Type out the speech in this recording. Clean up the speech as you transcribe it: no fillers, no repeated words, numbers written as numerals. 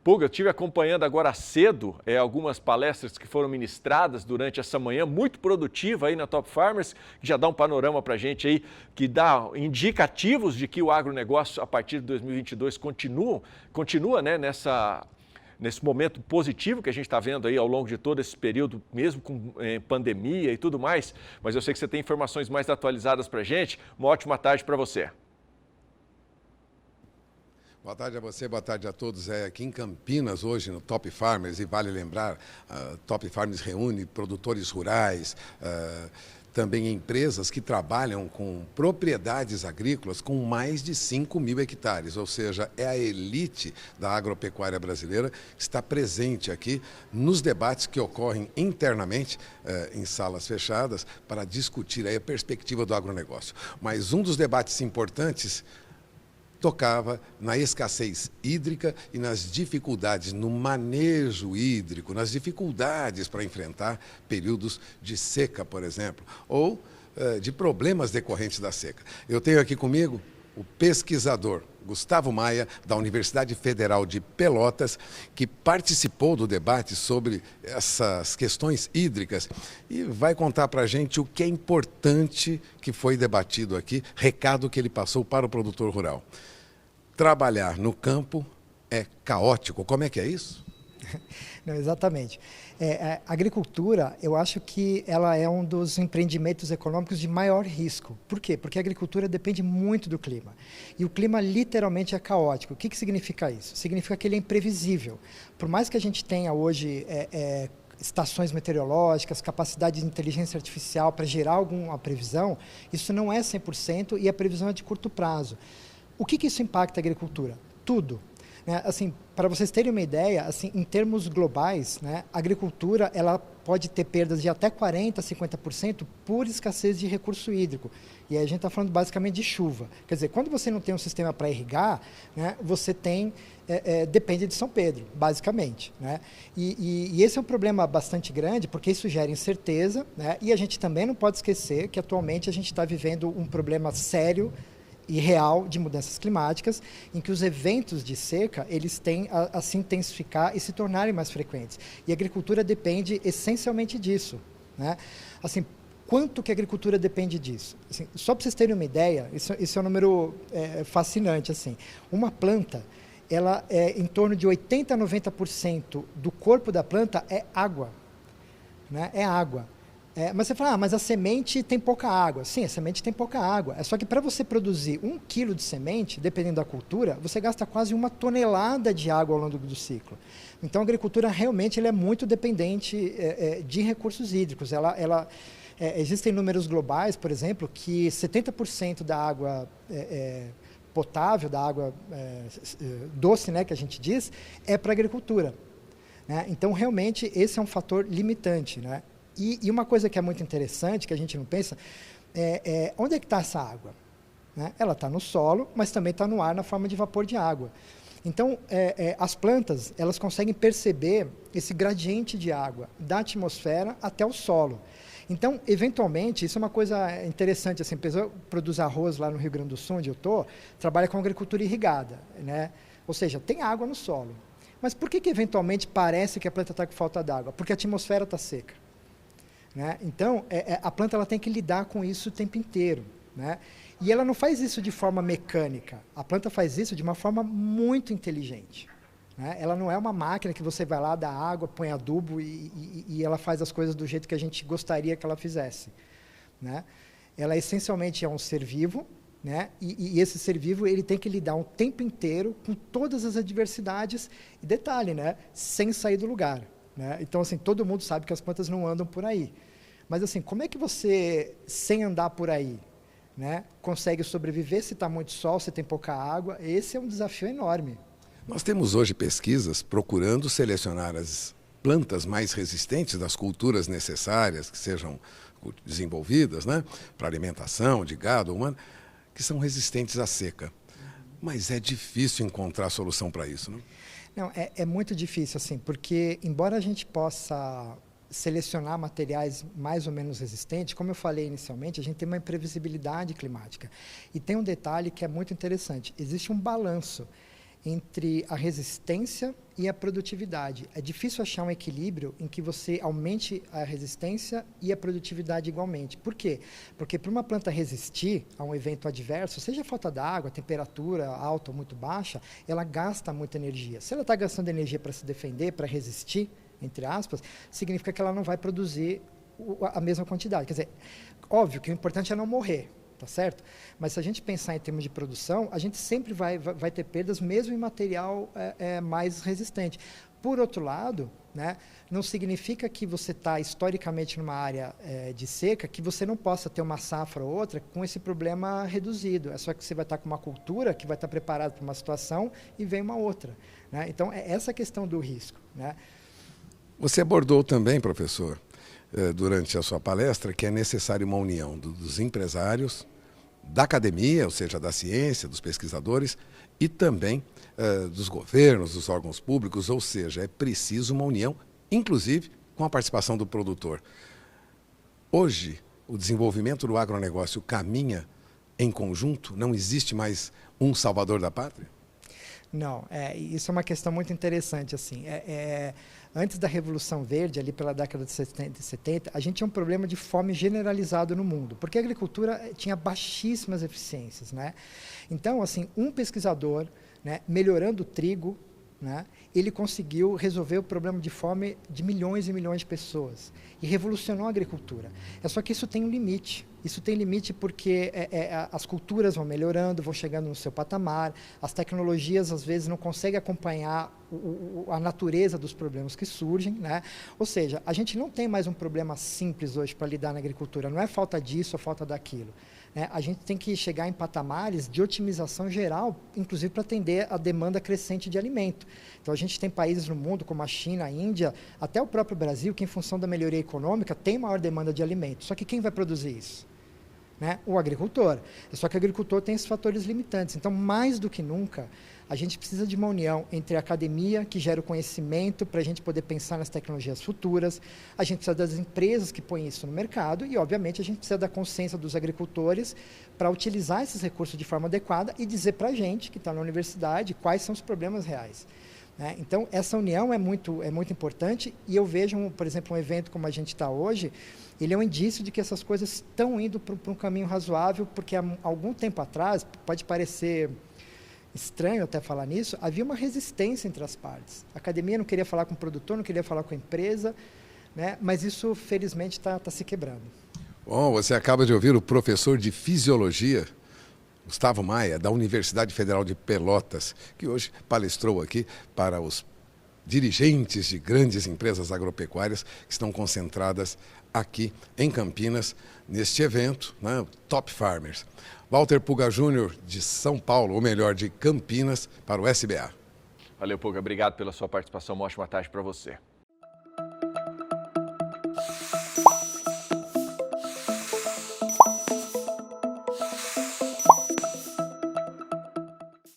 Puga, eu estive acompanhando agora cedo algumas palestras que foram ministradas durante essa manhã, muito produtiva aí na Top Farmers, que já dá um panorama para a gente aí, que dá indicativos de que o agronegócio a partir de 2022 continua né, nesse momento positivo que a gente está vendo aí ao longo de todo esse período, mesmo com pandemia e tudo mais. Mas eu sei que você tem informações mais atualizadas para a gente. Uma ótima tarde para você. Boa tarde a você, boa tarde a todos. Aqui em Campinas, hoje, no Top Farmers, e vale lembrar, Top Farmers reúne produtores rurais, também empresas que trabalham com propriedades agrícolas com mais de 5.000 hectares, ou seja, é a elite da agropecuária brasileira que está presente aqui nos debates que ocorrem internamente em salas fechadas para discutir aí a perspectiva do agronegócio. Mas um dos debates importantes tocava na escassez hídrica e nas dificuldades no manejo hídrico, nas dificuldades para enfrentar períodos de seca, por exemplo, ou de problemas decorrentes da seca. Eu tenho aqui comigo o pesquisador Gustavo Maia, da Universidade Federal de Pelotas, que participou do debate sobre essas questões hídricas e vai contar para a gente o que é importante que foi debatido aqui, recado que ele passou para o produtor rural. Trabalhar no campo é caótico. Como é que é isso? Não, exatamente. A agricultura, eu acho que ela é um dos empreendimentos econômicos de maior risco. Por quê? Porque a agricultura depende muito do clima. E o clima literalmente é caótico. O que significa isso? Significa que ele é imprevisível. Por mais que a gente tenha hoje estações meteorológicas, capacidade de inteligência artificial para gerar alguma previsão, isso não é 100% e a previsão é de curto prazo. O que isso impacta a agricultura? Tudo. Assim, para vocês terem uma ideia, assim, em termos globais, né, a agricultura ela pode ter perdas de até 40%, 50% por escassez de recurso hídrico. E aí a gente está falando basicamente de chuva. Quer dizer, quando você não tem um sistema para irrigar, né, você tem, depende de São Pedro, basicamente. Né? E esse é um problema bastante grande, porque isso gera incerteza, né? E a gente também não pode esquecer que atualmente a gente está vivendo um problema sério e real de mudanças climáticas, em que os eventos de seca eles têm a se intensificar e se tornarem mais frequentes. E a agricultura depende essencialmente disso. Né? Assim, quanto que a agricultura depende disso? Assim, só para vocês terem uma ideia, isso é um número fascinante. Assim. Uma planta, ela em torno de 80% a 90% do corpo da planta é água. Né? É água. Mas você fala, mas a semente tem pouca água. Sim, a semente tem pouca água. É só que para você produzir 1 quilo de semente, dependendo da cultura, você gasta quase 1 tonelada de água ao longo do ciclo. Então a agricultura realmente ela é muito dependente de recursos hídricos. Existem números globais, por exemplo, que 70% da água potável, da água doce, né, que a gente diz, é para a agricultura. Né? Então realmente esse é um fator limitante, né? E uma coisa que é muito interessante, que a gente não pensa, onde é que está essa água? Né? Ela está no solo, mas também está no ar na forma de vapor de água. Então, as plantas elas conseguem perceber esse gradiente de água da atmosfera até o solo. Então, eventualmente, isso é uma coisa interessante. Assim, a pessoa produz arroz lá no Rio Grande do Sul, onde eu estou, trabalha com agricultura irrigada. Né? Ou seja, tem água no solo. Mas por que eventualmente parece que a planta está com falta d'água? Porque a atmosfera está seca. Né? Então, a planta ela tem que lidar com isso o tempo inteiro. Né? E ela não faz isso de forma mecânica. A planta faz isso de uma forma muito inteligente. Né? Ela não é uma máquina que você vai lá, dá água, põe adubo e ela faz as coisas do jeito que a gente gostaria que ela fizesse. Né? Ela essencialmente é um ser vivo, né? E esse ser vivo ele tem que lidar o tempo inteiro com todas as adversidades. E detalhe, né? Sem sair do lugar. Né? Então, assim, todo mundo sabe que as plantas não andam por aí. Mas, assim, como é que você, sem andar por aí, né, consegue sobreviver se está muito sol, se tem pouca água? Esse é um desafio enorme. Nós temos hoje pesquisas procurando selecionar as plantas mais resistentes das culturas necessárias que sejam desenvolvidas, né, para alimentação de gado humano, que são resistentes à seca. Mas é difícil encontrar solução para isso, não? Não, é muito difícil, assim, porque embora a gente possa selecionar materiais mais ou menos resistentes, como eu falei inicialmente, a gente tem uma imprevisibilidade climática. E tem um detalhe que é muito interessante, existe um balanço entre a resistência e a produtividade. É difícil achar um equilíbrio em que você aumente a resistência e a produtividade igualmente. Por quê? Porque para uma planta resistir a um evento adverso, seja falta d'água, temperatura alta ou muito baixa, ela gasta muita energia. Se ela está gastando energia para se defender, para resistir, entre aspas, significa que ela não vai produzir a mesma quantidade. Quer dizer, óbvio que o importante é não morrer. Tá certo? Mas se a gente pensar em termos de produção, a gente sempre vai ter perdas, mesmo em material mais resistente. Por outro lado, né, não significa que você está historicamente numa área de seca, que você não possa ter uma safra ou outra com esse problema reduzido. É só que você vai estar com uma cultura que vai estar preparada para uma situação e vem uma outra. Né? Então, é essa a questão do risco. Né? Você abordou também, professor, durante a sua palestra, que é necessária uma união dos empresários, da academia, ou seja, da ciência, dos pesquisadores, e também dos governos, dos órgãos públicos, ou seja, é preciso uma união, inclusive com a participação do produtor. Hoje, o desenvolvimento do agronegócio caminha em conjunto? Não existe mais um salvador da pátria? Não, isso é uma questão muito interessante. Assim, antes da Revolução Verde, ali pela década de 60 e 70, a gente tinha um problema de fome generalizado no mundo, porque a agricultura tinha baixíssimas eficiências. Né? Então, assim, um pesquisador, né, melhorando o trigo, né, ele conseguiu resolver o problema de fome de milhões e milhões de pessoas e revolucionou a agricultura. É só que isso tem um limite. Isso tem limite porque as culturas vão melhorando, vão chegando no seu patamar, as tecnologias às vezes não conseguem acompanhar a natureza dos problemas que surgem. Né? Ou seja, a gente não tem mais um problema simples hoje para lidar na agricultura, não é falta disso ou falta daquilo. Né? A gente tem que chegar em patamares de otimização geral, inclusive para atender a demanda crescente de alimento. Então, a gente tem países no mundo, como a China, a Índia, até o próprio Brasil, que em função da melhoria econômica tem maior demanda de alimento. Só que quem vai produzir isso? Né? O agricultor. Só que o agricultor tem esses fatores limitantes. Então, mais do que nunca, a gente precisa de uma união entre a academia, que gera o conhecimento para a gente poder pensar nas tecnologias futuras, a gente precisa das empresas que põem isso no mercado e, obviamente, a gente precisa da consciência dos agricultores para utilizar esses recursos de forma adequada e dizer para a gente, que está na universidade, quais são os problemas reais. Né? Então, essa união é muito importante e eu vejo, por exemplo, um evento como a gente está hoje, ele é um indício de que essas coisas estão indo para um caminho razoável, porque há algum tempo atrás, pode parecer estranho até falar nisso, havia uma resistência entre as partes. A academia não queria falar com o produtor, não queria falar com a empresa, né? Mas isso, felizmente, está se quebrando. Bom, você acaba de ouvir o professor de Fisiologia, Gustavo Maia, da Universidade Federal de Pelotas, que hoje palestrou aqui para os dirigentes de grandes empresas agropecuárias que estão concentradas aqui em Campinas, neste evento, né, Top Farmers. Walter Puga Júnior, de São Paulo, ou melhor, de Campinas, para o SBA. Valeu, Puga. Obrigado pela sua participação. Uma ótima tarde para você.